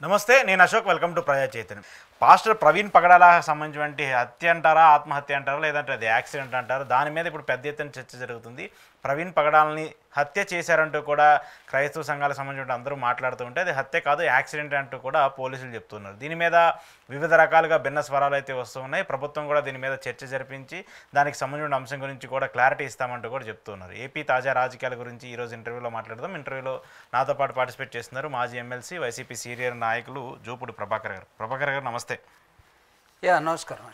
నమస్తే, నేను Ashok. Welcome to ప్రజా చైతన్యం. పాస్టర్ ప్రవీణ్ పగడాల సంబంధించినటువంటి హత్య అంటారా, ఆత్మహత్య అంటారా, లేదంటే అది యాక్సిడెంట్ అంటారా, దాని మీద ఇప్పుడు పెద్ద ఎత్తున చర్చ జరుగుతుంది. ప్రవీణ్ పగడాలని హత్య చేశారంటూ కూడా క్రైస్తవ సంఘాలకు సంబంధించిన అందరూ మాట్లాడుతూ ఉంటే అది హత్య కాదు, యాక్సిడెంట్ అంటూ కూడా పోలీసులు చెప్తున్నారు. దీని మీద వివిధ రకాలుగా భిన్న స్వరాలు అయితే వస్తూ ఉన్నాయి. ప్రభుత్వం కూడా దీని మీద చర్చ జరిపించి దానికి సంబంధించిన అంశం గురించి కూడా క్లారిటీ ఇస్తామంటూ కూడా చెప్తున్నారు. ఏపీ తాజా రాజకీయాల గురించి ఈరోజు ఇంటర్వ్యూలో మాట్లాడదాం. ఇంటర్వ్యూలో నాతో పాటు పార్టిసిపేట్ చేస్తున్నారు మాజీ ఎమ్మెల్సీ, వైసీపీ సీనియర్ నాయకులు జూపూడి ప్రభాకర్ గారు. ప్రభాకర్ గారు నమస్తే. నమస్కారం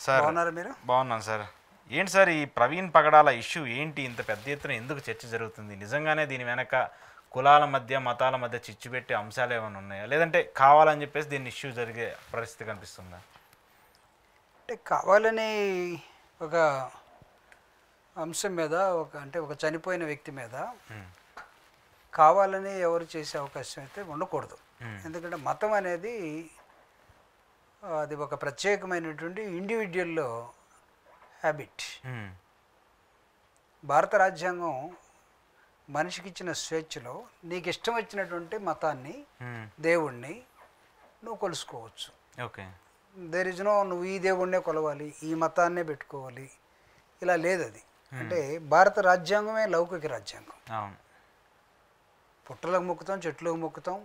సార్. బాగున్నారు మీరు? బాగున్నాను సార్. ఏంటి సార్ ఈ ప్రవీణ్ పగడాల ఇష్యూ ఏంటి? ఇంత పెద్ద ఎత్తున ఎందుకు చర్చ జరుగుతుంది? నిజంగానే దీని వెనక కులాల మధ్య, మతాల మధ్య చిచ్చు పెట్టే అంశాలు ఏమైనా ఉన్నాయా, లేదంటే కావాలని చెప్పేసి దీన్ని ఇష్యూ జరిగే పరిస్థితి కనిపిస్తుందా? అంటే కావాలని ఒక అంశం మీద ఒక చనిపోయిన వ్యక్తి మీద కావాలని ఎవరు చేసే అవకాశం అయితే ఉండకూడదు. ఎందుకంటే మతం అనేది అది ఒక ప్రత్యేకమైనటువంటి ఇండివిజువల్ హ్యాబిట్. భారత రాజ్యాంగం మనిషికి ఇచ్చిన స్వేచ్ఛలో నీకు ఇష్టం వచ్చినటువంటి మతాన్ని, దేవుణ్ణి నువ్వు కొలుసుకోవచ్చు. ఓకే. దేర్ ఇస్ నో నువ్వు ఈ దేవుణ్ణే కొలవాలి, ఈ మతాన్నే పెట్టుకోవాలి, ఇలా లేదు. అది అంటే భారత రాజ్యాంగమే లౌకిక రాజ్యాంగం. పుట్టలకు మొక్కుతాం, చెట్లకు మొక్కుతాం,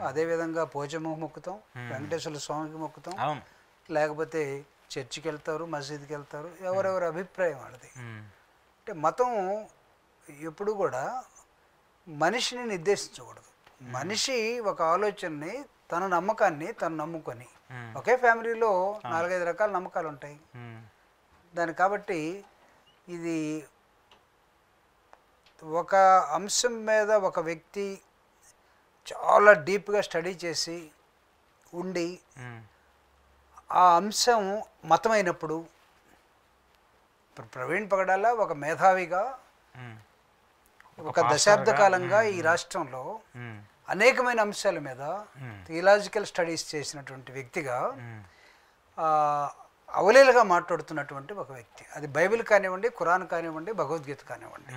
అదేవిధంగా పోచమ్మకు మొక్కుతాం, వెంకటేశ్వర స్వామికి మొక్కుతాం, లేకపోతే చర్చికి వెళ్తారు, మసీదుకి వెళ్తారు. ఎవరెవరి అభిప్రాయం వాళ్ళది. అంటే మతం ఎప్పుడు కూడా మనిషిని నిర్దేశించకూడదు. మనిషి ఒక ఆలోచనని, తన నమ్మకాన్ని తను నమ్ముకొని, ఒకే ఫ్యామిలీలో 4-5 రకాల నమ్మకాలు ఉంటాయి దాని. కాబట్టి ఇది ఒక అంశం మీద ఒక వ్యక్తి చాలా డీప్గా స్టడీ చేసి ఉండి ఆ అంశం మతమైనప్పుడు, ప్రవీణ్ పగడాల ఒక మేధావిగా ఒక దశాబ్ద కాలంగా ఈ రాష్ట్రంలో అనేకమైన అంశాల మీద థియలాజికల్ స్టడీస్ చేసినటువంటి వ్యక్తిగా అవలీలగా మాట్లాడుతున్నటువంటి ఒక వ్యక్తి. అది బైబిల్ కానివ్వండి, ఖురాన్ కానివ్వండి, భగవద్గీత కానివ్వండి.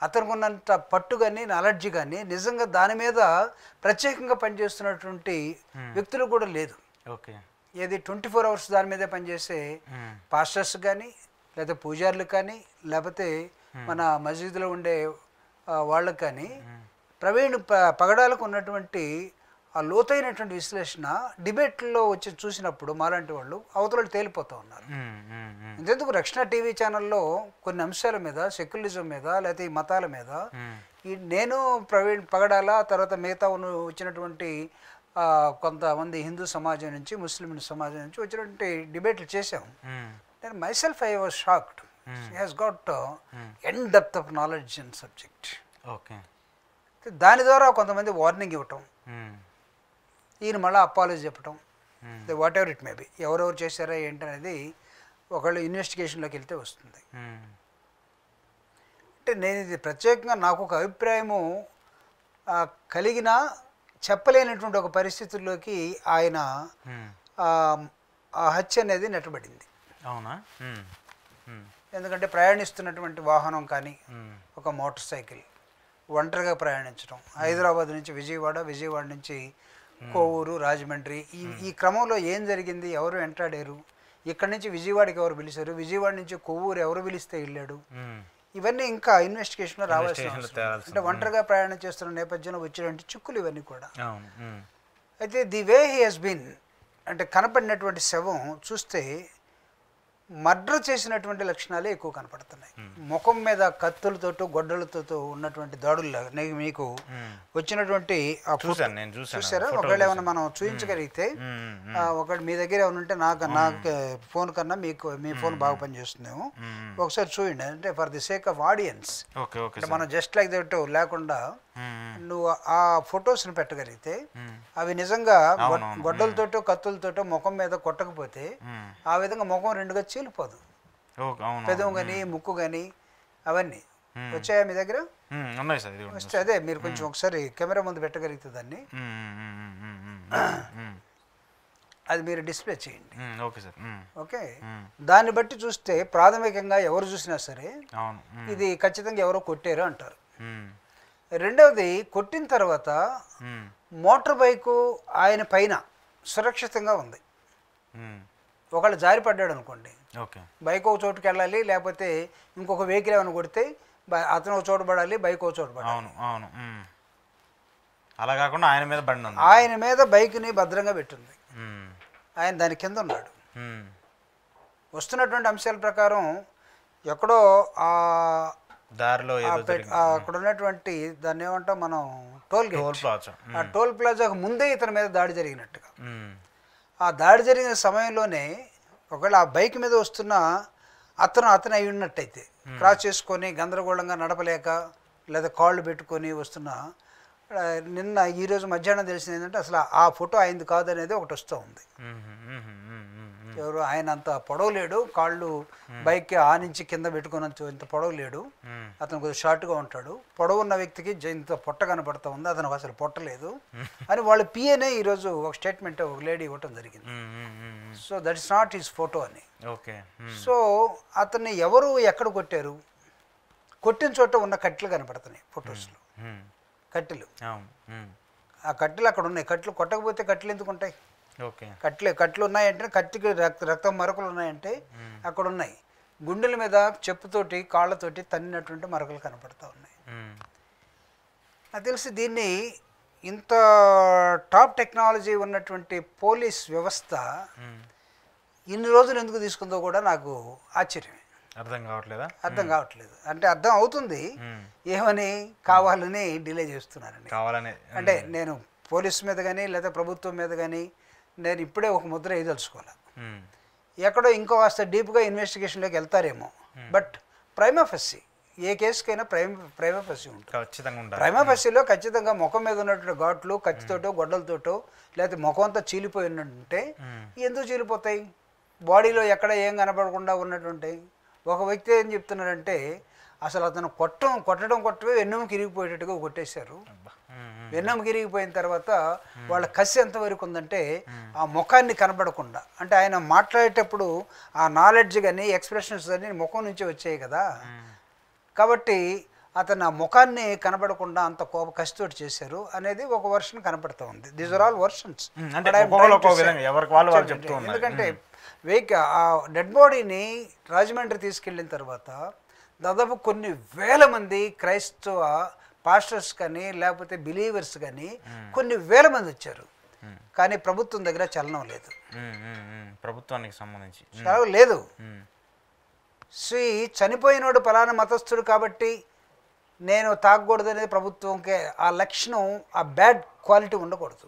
అతనికి ఉన్నంత పట్టు కానీ, నాలెడ్జ్ కానీ నిజంగా దాని మీద ప్రత్యేకంగా పనిచేస్తున్నటువంటి వ్యక్తులు కూడా లేదు. ఓకే. ఏది 24 అవర్స్ దాని మీదే పనిచేసే పాస్టర్స్ కానీ, లేకపోతే పూజారులు కానీ, లేకపోతే మన మసీదులో ఉండే వాళ్ళకు కానీ ప్రవీణ్ పగడాలకు ఉన్నటువంటి ఆ లోతైనటువంటి విశ్లేషణ డిబేట్లో వచ్చి చూసినప్పుడు మాలాంటి వాళ్ళు అవతల తేలిపోతూ ఉన్నారు. ఇంతెందుకు రక్షణ టీవీ ఛానల్లో కొన్ని అంశాల మీద, సెక్యులరిజం మీద, లేకపోతే ఈ మతాల మీద నేను ప్రవీణ్ పగడాల తర్వాత మిగతా వచ్చినటువంటి కొంతమంది హిందూ సమాజం నుంచి, ముస్లిం సమాజం నుంచి వచ్చినటువంటి డిబేట్లు చేశాము. నేను myself I was shocked. He has got N depth of knowledge in subject. Okay. దాని ద్వారా కొంతమంది వార్నింగ్ ఇవ్వటం, ఈయన మళ్ళీ అపాలజీ చెప్పటం, what ever it may be, ఎవరెవరు చేశారా ఏంటనేది ఒకళ్ళు ఇన్వెస్టిగేషన్లోకి వెళ్తే వస్తుంది. అంటే నేను ఇది ప్రత్యేకంగా నాకు ఒక అభిప్రాయము కలిగిన చెప్పలేనటువంటి ఒక పరిస్థితుల్లోకి ఆయన ఆ హత్య అనేది నెట్టబడింది. అవునా? ఎందుకంటే ప్రయాణిస్తున్నటువంటి వాహనం కానీ, ఒక మోటార్ సైకిల్ ఒంటరిగా ప్రయాణించడం, హైదరాబాద్ నుంచి విజయవాడ, విజయవాడ నుంచి కోవూరు, రాజమండ్రి, ఈ క్రమంలో ఏం జరిగింది, ఎవరు వెంటాడారు, ఇక్కడి నుంచి విజయవాడకి ఎవరు పిలిచారు, విజయవాడ నుంచి కోవూరు ఎవరు పిలిస్తే వెళ్ళాడు, ఇవన్నీ ఇంకా ఇన్వెస్టిగేషన్లో రావాల్సిన అంటే ఒంటరిగా ప్రయాణం చేస్తున్న నేపథ్యంలో వచ్చేటువంటి చిక్కులు ఇవన్నీ కూడా. అయితే the way he has been అంటే కనపడినటువంటి శవం చూస్తే మర్డర్ చేసినటువంటి లక్షణాలే ఎక్కువ కనపడుతున్నాయి. ముఖం మీద కత్తులతో, గొడ్డలతో ఉన్నటువంటి దాడుల్లో మీకు వచ్చినటువంటి చూసారా? ఒకవేళ ఏమైనా మనం చూపించగలిగితే, ఒకటి మీ దగ్గర ఏమైనా ఉంటే నాకు ఫోన్ కన్నా మీ ఫోన్ బాగా పనిచేస్తుందేమో, ఒకసారి చూడండి. అంటే for the sake of audience, మనం జస్ట్ లైక్ దట్ లేకుండా నువ్వు ఆ ఫొటోస్ని పెట్టగలిగితే అవి నిజంగా గొడ్డలతోటో కత్తులతోటో ముఖం మీద కొట్టకపోతే ఆ విధంగా ముఖం రెండుగా చీలిపోదు. పెదవు కానీ, ముక్కు కానీ అవన్నీ వచ్చాయా మీ దగ్గర? వస్తే అదే మీరు కొంచెం ఒకసారి కెమెరా ముందు పెట్టగలిగితే దాన్ని అది మీరు డిస్ప్లే చేయండి. ఓకే. దాన్ని బట్టి చూస్తే ప్రాథమికంగా ఎవరు చూసినా సరే ఇది ఖచ్చితంగా ఎవరో కొట్టారు అంటారు. రెండవది, కొట్టిన తర్వాత మోటార్ బైకు ఆయన పైన సురక్షితంగా ఉంది. ఒకళ్ళు జారి పడ్డాడు అనుకోండి, ఓకే, బైక్ ఒక చోటుకి వెళ్ళాలి, లేకపోతే ఇంకొక వెహికల్ ఏమైనా కొడితే అతను ఒక చోటు పడాలి, బైక్ ఒక చోటు పడాలి. అవును అవును. అలా కాకుండా ఆయన మీద బండి ఉంది, ఆయన మీద బైక్ని భద్రంగా పెట్టుంది, ఆయన దాని కింద ఉన్నాడు. వస్తున్నటువంటి అంశాల ప్రకారం ఎక్కడో ఆ దారిలో అక్కడ ఉన్నటువంటి దాన్ని ఏమంటాం మనం, టోల్ గేట్, ఆ టోల్ ప్లాజాకు ముందే ఇతని మీద దాడి జరిగినట్టుగా. ఆ దాడి జరిగిన సమయంలోనే ఒకవేళ ఆ బైక్ మీద వస్తున్న అతను అయి ఉన్నట్టయితే, క్రాస్ చేసుకొని గందరగోళంగా నడపలేక లేదా కాళ్ళు పెట్టుకొని వస్తున్న, నిన్న ఈరోజు మధ్యాహ్నం తెలిసింది ఏంటంటే అసలు ఆ ఫోటో ఆయనది కాదనేది ఒకటి వస్తూ ఉంది. ఎవరు ఆయన అంత పొడవు లేడు, కాళ్ళు బైక్ ఆ నుంచి కింద పెట్టుకుని ఇంత పొడవు లేడు, అతను కొద్దిగా షార్ట్గా ఉంటాడు. పొడవు ఉన్న వ్యక్తికి ఇంత పొట్ట కనపడుతూ ఉంది, అతనికి అసలు పొట్టలేదు అని వాళ్ళ పిఏనే ఈరోజు ఒక స్టేట్మెంట్ ఒక లేడీ ఇవ్వటం జరిగింది. So that is not his photo అని. సో అతన్ని ఎవరు ఎక్కడ కొట్టారు, కొట్టిన చోట ఉన్న కట్టెలు కనపడుతున్నాయి ఫొటోస్లో, కట్టెలు. ఆ కట్టెలు అక్కడ ఉన్నాయి, కట్టెలు కొట్టకపోతే కట్టెలు ఎందుకు ఉంటాయి? కట్టెలు ఉన్నాయంటే, కత్తికి రక్తం మరకలు ఉన్నాయంటే అక్కడ ఉన్నాయి. గుండెల మీద చెప్పుతోటి కాళ్ళతోటి తన్నినటువంటి మరకలు కనపడుతూ ఉన్నాయి. నాకు తెలిసి దీన్ని ఇంత టాప్ టెక్నాలజీ ఉన్నటువంటి పోలీస్ వ్యవస్థ ఇన్ని రోజులు ఎందుకు తీసుకుందో కూడా నాకు ఆశ్చర్యమే. అర్థం కావట్లేదు. అంటే అర్థం అవుతుంది, ఏమని కావాలని డిలే చేస్తున్నారని. అంటే నేను పోలీస్ మీద కానీ లేదా ప్రభుత్వం మీద కానీ నేను ఇప్పుడే ఒక ముద్ర వేయదలుచుకోవాలి. ఎక్కడో ఇంకో కాస్త డీప్గా ఇన్వెస్టిగేషన్లోకి వెళ్తారేమో. బట్ ప్రైమా ఫెస్సీ ఏ కేసుకైనా ప్రైమా ఫెస్సీ ఉంటుంది. ప్రైమా ఫెస్సీలో ఖచ్చితంగా ముఖం మీద ఉన్నటువంటి ఘాట్లు కత్తితోటో గొడ్డలతోటో లేకపోతే ముఖం అంతా చీలిపోయి ఉన్నట్టుంటే ఎందుకు చీలిపోతాయి? బాడీలో ఎక్కడ ఏం కనపడకుండా ఉన్నటువంటి ఒక వ్యక్తి ఏం చెప్తున్నారంటే అసలు అతను కొట్టడమే వెన్నెముక ఇరిగిపోయేటట్టుగా కొట్టేశారు. వెన్నెముక ఇరిగిపోయిన తర్వాత వాళ్ళ కసి ఎంతవరకు ఉందంటే ఆ ముఖాన్ని కనబడకుండా, అంటే ఆయన మాట్లాడేటప్పుడు ఆ నాలెడ్జ్ కానీ ఎక్స్ప్రెషన్స్ కానీ ముఖం నుంచి వచ్చాయి కదా, కాబట్టి అతను ఆ ముఖాన్ని కనబడకుండా అంత కసితోటి చేశారు అనేది ఒక వర్షన్ కనపడుతూ ఉంది. These are all versions. ఎందుకంటే ఆ డెడ్ బాడీని రాజమండ్రి తీసుకెళ్ళిన తర్వాత దాదాపు కొన్ని వేల మంది క్రైస్తవ పాస్టర్స్ కానీ లేకపోతే బిలీవర్స్ కానీ కొన్ని వేల మంది వచ్చారు, కానీ ప్రభుత్వం దగ్గర చలనం లేదు. ప్రభుత్వానికి సంబంధించి చలనం లేదు. చనిపోయినోడు పలానా మతస్థుడు కాబట్టి నేను తాగకూడదు అనేది ప్రభుత్వంకే ఆ లక్షణం, ఆ బ్యాడ్ క్వాలిటీ ఉండకూడదు.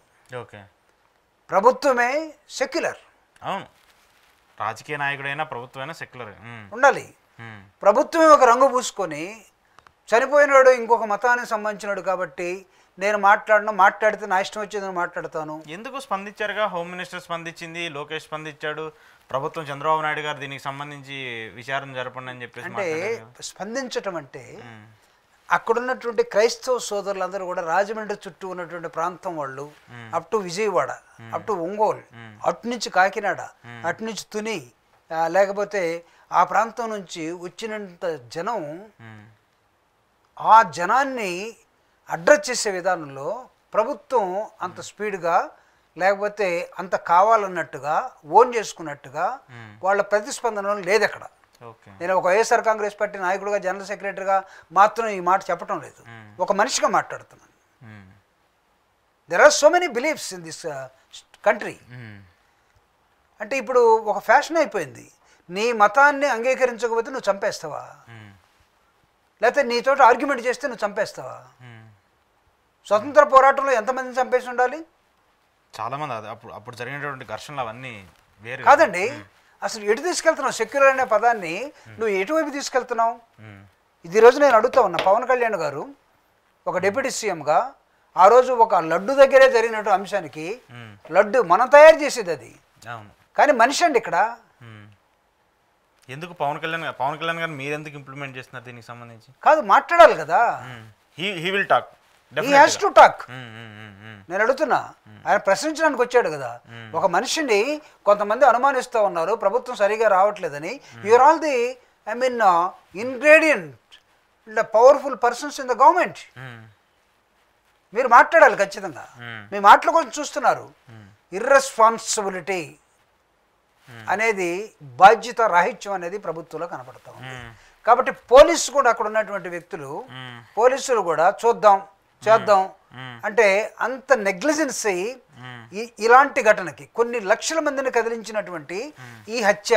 ప్రభుత్వమే సెక్యులర్. అవును, రాజకీయ నాయకుడైనా ప్రభుత్వమైనా సెక్యులర్ ఉండాలి. ప్రభుత్వమే ఒక రంగు పూసుకొని చనిపోయినాడు ఇంకొక మతానికి సంబంధించినాడు కాబట్టి నేను మాట్లాడితే నా ఇష్టం వచ్చేదని మాట్లాడతాను. ఎందుకు స్పందించారుగా? హోమ్ మినిస్టర్ స్పందించింది, లోకేష్ స్పందించాడు, ప్రభుత్వం చంద్రబాబు నాయుడు గారు దీనికి సంబంధించి విచారణ జరపండి అని చెప్పేసి. అంటే స్పందించటం అంటే అక్కడున్నటువంటి క్రైస్తవ సోదరులందరూ కూడా రాజమండ్రి చుట్టూ ఉన్నటువంటి ప్రాంతం వాళ్ళు, up to Vijayawada, up to Ongole, అటు నుంచి కాకినాడ, అటు నుంచి తుని, లేకపోతే ఆ ప్రాంతం నుంచి వచ్చినంత జనం, ఆ జనాన్ని అడ్రస్ చేసే విధానంలో ప్రభుత్వం అంత స్పీడ్గా లేకపోతే అంత కావాలన్నట్టుగా ఓన్ చేసుకున్నట్టుగా వాళ్ళ ప్రతిస్పందన లేదు అక్కడ. నేను ఒక వైఎస్ఆర్ కాంగ్రెస్ పార్టీ నాయకుడిగా జనరల్ సెక్రటరీగా మాత్రం ఈ మాట చెప్పడం లేదు, ఒక మనిషిగా మాట్లాడుతున్నాను. There are so many beliefs in this country. అంటే ఇప్పుడు ఒక ఫ్యాషన్ అయిపోయింది, నీ మతాన్ని అంగీకరించకపోతే నువ్వు చంపేస్తావా, లేకపోతే నీతో ఆర్గ్యుమెంట్ చేస్తే నువ్వు చంపేస్తావా? స్వతంత్ర పోరాటంలో ఎంతమందిని చంపేసి ఉండాలి? చాలామంది. అప్పుడు జరిగినటువంటి ఘర్షణలు అవన్నీ వేరు కాదండి. అసలు ఎటు తీసుకెళ్తున్నావు? సెక్యులర్ అనే పదాన్ని నువ్వు ఎటువైపు తీసుకెళ్తున్నావు? ఇది రోజు నేను అడుగుతా ఉన్నా. పవన్ కళ్యాణ్ గారు ఒక డిప్యూటీ సీఎంగా ఆ రోజు ఒక లడ్డు దగ్గరే జరిగినట్టు అంశానికి, లడ్డు మనం తయారు చేసేది అది, కానీ మనిషి అండి ఇక్కడ. ఎందుకు పవన్ కళ్యాణ్ గారు మీరు ఎందుకు ఇంప్లిమెంట్ చేస్తున్నారు దీనికి సంబంధించి? కాదు, మాట్లాడాలి కదా. He will talk, he has to talk. నేను అడుగుతున్నా, ఆయన ప్రశ్నించడానికి వచ్చాడు కదా. ఒక మనిషిని కొంతమంది అనుమానిస్తూ ఉన్నారు ప్రభుత్వం సరిగా రావట్లేదని. You are all the ingredient, the powerful persons in the government. మీరు మాట్లాడాలి ఖచ్చితంగా. మీ మాటల కోసం చూస్తున్నారు. ఇర్రెస్పాన్సిబిలిటీ అనేది, బాధ్యత రాహిత్యం అనేది ప్రభుత్వంలో కనపడతా ఉంది. కాబట్టి పోలీసు కూడా, అక్కడ ఉన్నటువంటి వ్యక్తులు పోలీసులు కూడా చూద్దాం చేద్దాం అంటే అంత నెగ్లిజెన్స్ అయ్యి ఇలాంటి ఘటనకి కొన్ని లక్షల మందిని కదిలించినటువంటి ఈ హత్య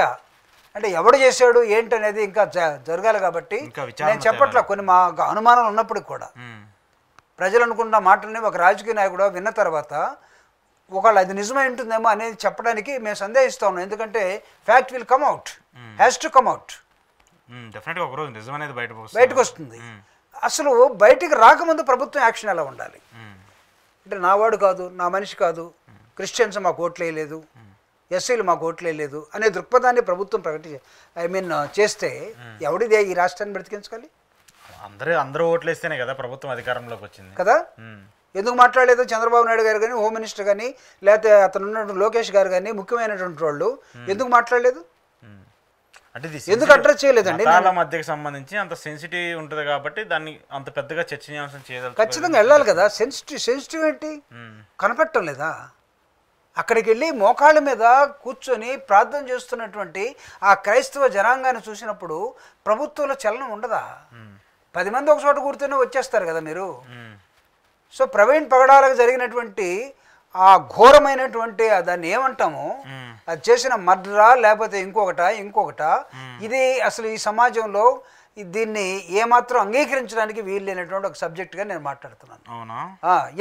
అంటే ఎవడు చేశాడు ఏంటనేది ఇంకా జరగాలి. కాబట్టి నేను చెప్పట్లా, కొన్ని మా అనుమానాలు ఉన్నప్పటికి కూడా ప్రజలు అనుకున్న మాటల్ని ఒక రాజకీయ నాయకుడు విన్న తర్వాత ఒకవేళ అది నిజమై ఉంటుందేమో అనేది చెప్పడానికి మేము సందేహిస్తా ఉన్నాం. ఎందుకంటే fact will come out, has to come out. బయటకు వస్తుంది. అసలు బయటికి రాకముందు ప్రభుత్వం యాక్షన్ ఎలా ఉండాలి అంటే, నావాడు కాదు, నా మనిషి కాదు, క్రిస్టియన్స్ మాకు ఓట్లు వేయలేదు, ఎస్సీలు మాకు ఓట్లు వేయలేదు అనే దృక్పథాన్ని ప్రభుత్వం చేస్తే ఎవడిదే ఈ రాష్ట్రాన్ని బ్రతికించాలి? అందరూ ఓట్లు వేస్తేనే కదా ప్రభుత్వం అధికారంలోకి వచ్చింది కదా. ఎందుకు మాట్లాడలేదు చంద్రబాబు నాయుడు గారు కానీ, హోమ్ మినిస్టర్ కానీ, లేకపోతే అతను ఉన్నటువంటి లోకేష్ గారు కానీ, ముఖ్యమైనటువంటి వాళ్ళు ఎందుకు మాట్లాడలేదు? అంటే ఎందుకు అడ్రస్ చేయలేదండి? మతాల మధ్యకి సంబంధించి అంత సెన్సిటివ్ ఉంటుంది కాబట్టి దాన్ని అంత పెద్దగా చర్చనీయాంశం చేయగలరు. ఖచ్చితంగా వెళ్ళాలి కదా. సెన్సిటివ్ ఏంటి కనపడటం లేదా? అక్కడికి వెళ్ళి మోకాళ్ళ మీద కూర్చొని ప్రార్థన చేస్తున్నటువంటి ఆ క్రైస్తవ జనాంగాన్ని చూసినప్పుడు ప్రభుత్వంలో చలనం ఉండదా? 10 మంది ఒక చోట కూర్చొని వచ్చేస్తారు కదా మీరు. సో ప్రవీణ్ పగడాలకు జరిగినటువంటి ఆ ఘోరమైనటువంటి దాన్ని ఏమంటాము, అది చేసిన మర్డరా లేకపోతే ఇంకొకట ఇది అసలు ఈ సమాజంలో దీన్ని ఏమాత్రం అంగీకరించడానికి వీలు లేనటువంటి ఒక సబ్జెక్ట్గా నేను మాట్లాడుతున్నాను.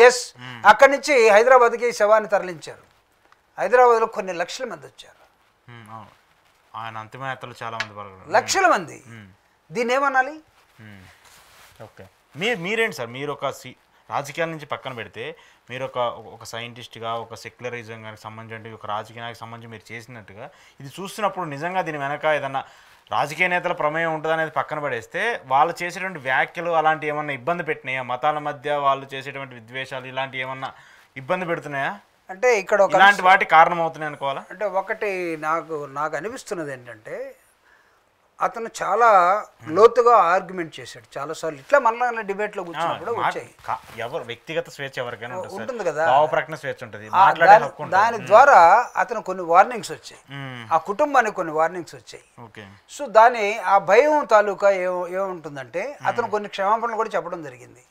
ఎస్, అక్కడి నుంచి హైదరాబాద్కి శవాన్ని తరలించారు. హైదరాబాద్లో కొన్ని లక్షల మంది వచ్చారు. ఆయన అంతిమయాత్రలు చాలా మంది, లక్షల మంది. దీన్ని ఏమనాలి? ఓకే, మీరేంటి సార్, మీరు ఒక రాజకీయాల నుంచి పక్కన పెడితే మీరు ఒక సైంటిస్ట్గా, ఒక సెక్యులరిజం గారికి సంబంధించి, ఒక రాజకీయానికి సంబంధించి మీరు చేసినట్టుగా ఇది చూస్తున్నప్పుడు నిజంగా దీని వెనక ఏదన్నా రాజకీయ నేతల ప్రమేయం ఉంటుంది అనేది పక్కన పడేస్తే, వాళ్ళు చేసేటువంటి వ్యాఖ్యలు అలాంటి ఏమన్నా ఇబ్బంది పెట్టినాయా? మతాల మధ్య వాళ్ళు చేసేటువంటి విద్వేషాలు ఇలాంటివి ఏమన్నా ఇబ్బంది పెడుతున్నాయా? అంటే ఇక్కడ ఇలాంటి వాటి కారణం అవుతున్నాయి అనుకోవాలా? అంటే ఒకటి నాకు అనిపిస్తున్నది ఏంటంటే, అతను చాలా లోతుగా ఆర్గ్యుమెంట్ చేశాడు చాలాసార్లు. ఇట్లా మళ్ళీ డిబేట్లో కూర్చున్నప్పుడు వచ్చాయి. ఎవరు వ్యక్తిగత స్వేచ్ఛ ఎవరికైనా ఉంటుంది కదా, భావప్రకటన స్వేచ్ఛ ఉంటుంది. దాని ద్వారా అతను కొన్ని వార్నింగ్స్ వచ్చాయి, ఆ కుటుంబానికి కొన్ని వార్నింగ్స్ వచ్చాయి. సో ఆ భయం తాలూకా ఏముంటుందంటే, అతను కొన్ని క్షమాపణలు కూడా చెప్పడం జరిగింది.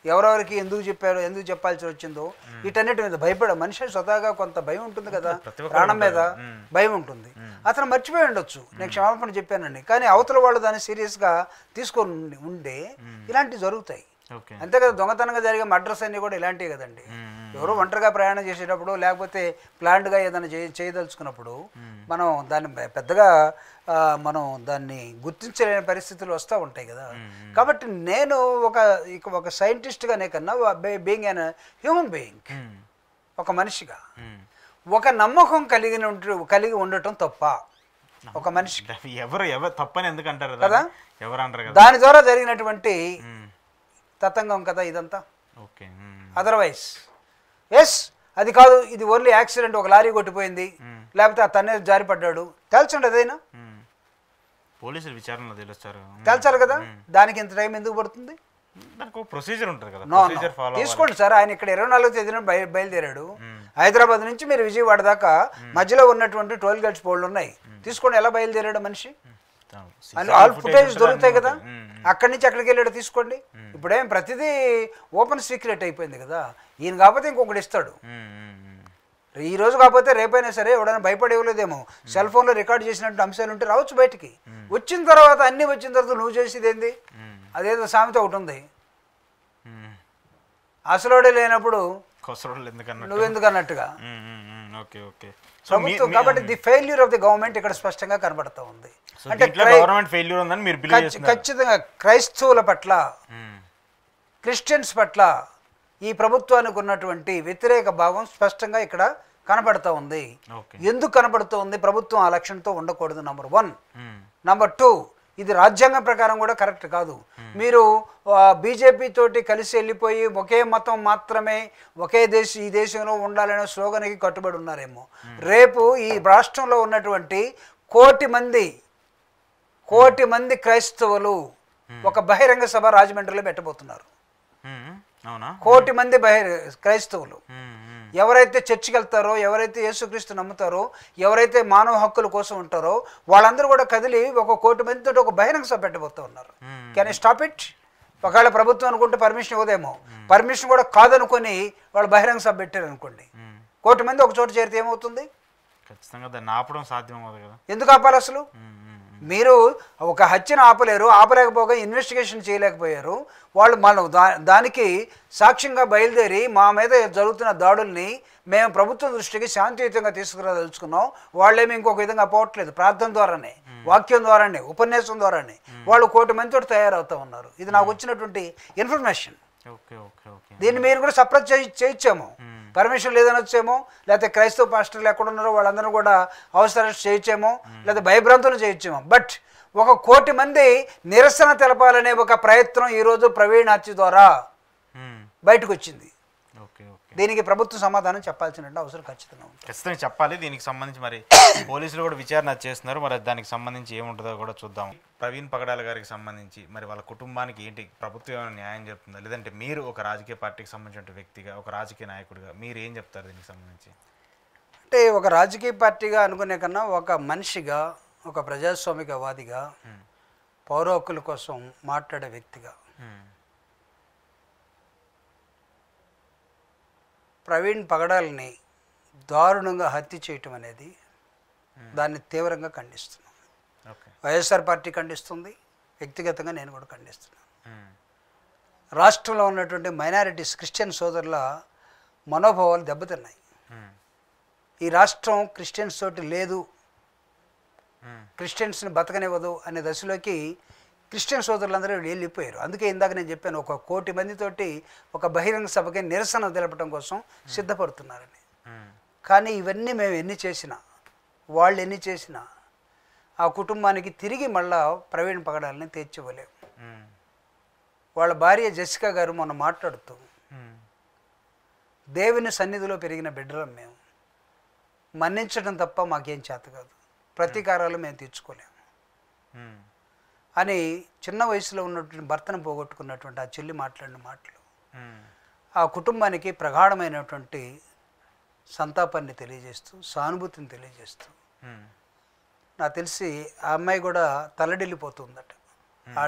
ఎవరెవరికి ఎందుకు చెప్పారో, ఎందుకు చెప్పాల్సి వచ్చిందో వీటన్నిటి మీద భయపడే మనిషి స్వతహాగా కొంత భయం ఉంటుంది కదా, ప్రాణం మీద భయం ఉంటుంది. అతను మర్చిపోయి ఉండొచ్చు నేను క్షమాపణ చెప్పానండి, కానీ అవతల వాళ్ళు దాన్ని సీరియస్గా తీసుకొని ఉండే ఇలాంటివి జరుగుతాయి. అంతే కదా. దొంగతనంగా జరిగే మర్డర్స్ అన్నీ కూడా ఇలాంటివి కదండి. ఎవరో ఒంటరిగా ప్రయాణం చేసేటప్పుడు లేకపోతే ప్లాన్డ్గా ఏదైనా చేయదలుచుకున్నప్పుడు మనం దాన్ని పెద్దగా మనం దాన్ని గుర్తించలేని పరిస్థితులు వస్తూ ఉంటాయి కదా. కాబట్టి నేను ఒక సైంటిస్ట్గానే కన్నా బీయింగ్ అన్ హ్యూమన్ బీయింగ్, ఒక మనిషిగా ఒక నమ్మకం కలిగి ఉండటం తప్ప ఒక మనిషి ఎవరు తప్పని ఎందుకు అంటారు కదా, ఎవరు అంటారు కదా, దాని ద్వారా జరిగినటువంటి తతంగం కదా ఇదంతా. అదర్వైజ్ ఎస్ అది కాదు, ఇది ఓన్లీ యాక్సిడెంట్, ఒక లారీ కొట్టిపోయింది లేకపోతే ఆ తన్నే జారిపడ్డాడు, తేల్చండి. అదైనా పోలీసులు విచారణలో తెలుస్తారు, తేల్చాలి కదా. దానికి ఇంత టైం ఎందుకు పడుతుంది? ప్రొసీజర్ ఉంటుంది కదా. తీసుకోండి సార్, ఆయన ఇక్కడ 24వ తేదీన బయలుదేరాడు. హైదరాబాద్ నుంచి మీరు విజయవాడ దాకా మధ్యలో ఉన్నటువంటి టోల్ గేట్స్ పోల్లు ఉన్నాయి, తీసుకోండి. ఎలా బయలుదేరాడు మనిషి? ఆల్ ఫుటేజ్ దొరుకుతాయి కదా, అక్కడి నుంచి అక్కడికి వెళ్ళాడు తీసుకోండి. ఇప్పుడేం ప్రతిదీ ఓపెన్ సీక్రెట్ అయిపోయింది కదా. ఈయన కాకపోతే ఇంకొకటి ఇస్తాడు. ఈ రోజు కాకపోతే రేపైనా సరే ఎవడైనా భయపడేవలేదేమో. సెల్ ఫోన్లో రికార్డ్ చేసినట్టు అంశాలు ఉంటే రావచ్చు బయటికి. వచ్చిన తర్వాత అన్నీ వచ్చిన తర్వాత నువ్వు చేసేది ఏంది? అదేదో సామెత ఒకటి ఉంది, అసలోడే లేనప్పుడు నువ్వెందుకు అన్నట్టుగా. కాబట్టి the failure of the government ఇక్కడ స్పష్టంగా కనబడతా ఉంది. అంటే ఖచ్చితంగా క్రైస్తవుల పట్ల, క్రిస్టియన్స్ పట్ల ఈ ప్రభుత్వానికి ఉన్నటువంటి వ్యతిరేక భావం స్పష్టంగా ఇక్కడ కనబడుతూ ఉంది. ఎందుకు కనబడుతూ ఉంది? ప్రభుత్వం ఆ లక్ష్యంతో ఉండకూడదు, నంబర్ 1. నంబర్ 2, ఇది రాజ్యాంగం ప్రకారం కూడా కరెక్ట్ కాదు. మీరు బీజేపీ తోటి కలిసి వెళ్ళిపోయి ఒకే మతం మాత్రమే, ఈ దేశంలో ఉండాలనే స్లోగన్కి కట్టుబడి ఉన్నారేమో. రేపు ఈ రాష్ట్రంలో ఉన్నటువంటి కోటి మంది క్రైస్తవులు ఒక బహిరంగ సభ రాజమండ్రిలో పెట్టబోతున్నారు. అవునా? 1 కోటి మంది క్రైస్తవులు ఎవరైతే చర్చికి వెళ్తారో, ఎవరైతే యేసుక్రీస్తు నమ్ముతారో, ఎవరైతే మానవ హక్కుల కోసం ఉంటారో వాళ్ళందరూ కూడా కదిలి 1 కోటి మందితో ఒక బహిరంగ సభ పెట్టబోతూ ఉన్నారు. Can I stop it? ఒకవేళ ప్రభుత్వం అనుకుంటే పర్మిషన్ ఇవ్వదేమో, పర్మిషన్ కూడా కాదనుకొని వాళ్ళు బహిరంగ సభ పెట్టారు అనుకోండి, 1 కోటి మంది ఒక చోట చేరితే ఏమవుతుంది? ఖచ్చితంగా దాన్ని ఆపడం సాధ్యం అవ్వదు కదా. ఎందుకు ఆపాలి అసలు? మీరు ఒక హత్యను ఆపలేకపోగా ఇన్వెస్టిగేషన్ చేయలేకపోయారు. వాళ్ళు మనం దానికి సాక్ష్యంగా బయలుదేరి మా మీద జరుగుతున్న దాడుల్ని మేము ప్రభుత్వం దృష్టికి శాంతియుతంగా తీసుకురాదలుచుకున్నాం. వాళ్ళేమి ఇంకొక విధంగా పోవట్లేదు. ప్రార్థన ద్వారానే, వాక్యం ద్వారానే, ఉపన్యాసం ద్వారానే వాళ్ళు 1 కోటి మందితో తయారవుతూ ఉన్నారు. ఇది నాకు వచ్చినటువంటి ఇన్ఫర్మేషన్. దీన్ని మీరు కూడా సప్రెస్ చేయొచ్చేమో, పర్మిషన్ లేదనొచ్చేమో, లేకపోతే క్రైస్తవ పాస్టర్లు ఎక్కడున్నారో వాళ్ళందరూ కూడా అవసరం చేయొచ్చేమో, లేదా భయభ్రాంతులు చేయొచ్చేమో. బట్ 1 కోటి మంది నిరసన తెలపాలనే ఒక ప్రయత్నం ఈరోజు ప్రవీణ్ హత్య ద్వారా బయటకు వచ్చింది. దీనికి ప్రభుత్వం సమాధానం చెప్పాల్సిన అవసరం ఖచ్చితంగా చెప్పాలి. దీనికి సంబంధించి మరి పోలీసులు కూడా విచారణ చేస్తున్నారు. మరి దానికి సంబంధించి ఏముంటుందో కూడా చూద్దాం. ప్రవీణ్ పగడాల గారికి సంబంధించి మరి వాళ్ళ కుటుంబానికి ఏంటి ప్రభుత్వం ఏమైనా న్యాయం చెప్తుందా, లేదంటే మీరు ఒక రాజకీయ పార్టీకి సంబంధించిన వ్యక్తిగా, ఒక రాజకీయ నాయకుడిగా మీరు ఏం చెప్తారు దీనికి సంబంధించి? అంటే ఒక రాజకీయ పార్టీగా అనుకునే కన్నా ఒక మనిషిగా, ఒక ప్రజాస్వామికవాదిగా, పౌర హక్కుల కోసం మాట్లాడే వ్యక్తిగా ప్రవీణ్ పగడాలని దారుణంగా హత్య చేయటం అనేది దాన్ని తీవ్రంగా ఖండిస్తున్నాను. వైఎస్ఆర్ పార్టీ ఖండిస్తుంది, వ్యక్తిగతంగా నేను కూడా ఖండిస్తున్నాను. రాష్ట్రంలో ఉన్నటువంటి మైనారిటీస్, క్రిస్టియన్ సోదరుల మనోభావాలు దెబ్బతిన్నాయి. ఈ రాష్ట్రం క్రిస్టియన్స్ తోటి లేదు, క్రిస్టియన్స్ని బతకనివ్వదు అనే దశలోకి క్రిస్టియన్ సోదరులందరూ వెళ్ళిపోయారు. అందుకే ఇందాక నేను చెప్పాను, 1 కోటి మందితోటి ఒక బహిరంగ సభకి నిరసన తెలపడం కోసం సిద్ధపడుతున్నారని. కానీ ఇవన్నీ మేము ఎన్ని చేసినా, వాళ్ళు ఎన్ని చేసినా ఆ కుటుంబానికి తిరిగి మళ్ళా ప్రవీణ్ పగడాలని తీర్చివ్వలేము. వాళ్ళ భార్య జెసికా గారు మొన్న మాట్లాడుతూ, దేవుని సన్నిధిలో పెరిగిన బిడ్డలం మేము, మన్నించడం తప్ప మాకేం చేత కాదు, ప్రతీకారాలు మేము తీర్చుకోలేము అని చిన్న వయసులో ఉన్నటువంటి భర్తను పోగొట్టుకున్నటువంటి ఆ చెల్లి మాట్లాడిన మాటలు ఆ కుటుంబానికి ప్రగాఢమైనటువంటి సంతాపాన్ని తెలియజేస్తూ, సానుభూతిని తెలియజేస్తూ, నాకు తెలిసి ఆ అమ్మాయి కూడా తల్లడిల్లిపోతుందట.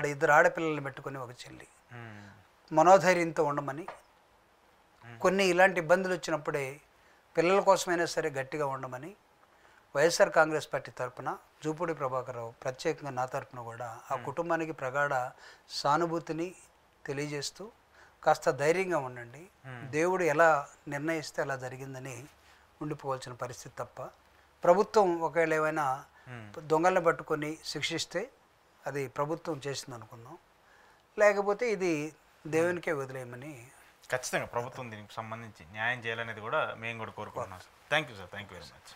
2 ఆడపిల్లల్ని పెట్టుకుని ఒక చెల్లి మనోధైర్యంతో ఉండమని, కొన్ని ఇలాంటి ఇబ్బందులు వచ్చినప్పుడే పిల్లల కోసమైనా సరే గట్టిగా ఉండమని వైఎస్ఆర్ కాంగ్రెస్ పార్టీ తరఫున జూపూడి ప్రభాకరరావు, ప్రత్యేకంగా నా తరఫున కూడా ఆ కుటుంబానికి ప్రగాఢ సానుభూతిని తెలియజేస్తూ, కాస్త ధైర్యంగా ఉండండి, దేవుడు ఎలా నిర్ణయిస్తే అలా జరిగిందని ఉండిపోవాల్సిన పరిస్థితి తప్ప, ప్రభుత్వం ఒకవేళ ఏమైనా దొంగలను పట్టుకొని శిక్షిస్తే అది ప్రభుత్వం చేసింది అనుకుందాం, లేకపోతే ఇది దేవునికే వదిలేయమని. ఖచ్చితంగా ప్రభుత్వం దీనికి సంబంధించి న్యాయం చేయాలనేది కూడా మేము కూడా కోరుకుంటున్నాం. Thank you sir, thank you very much.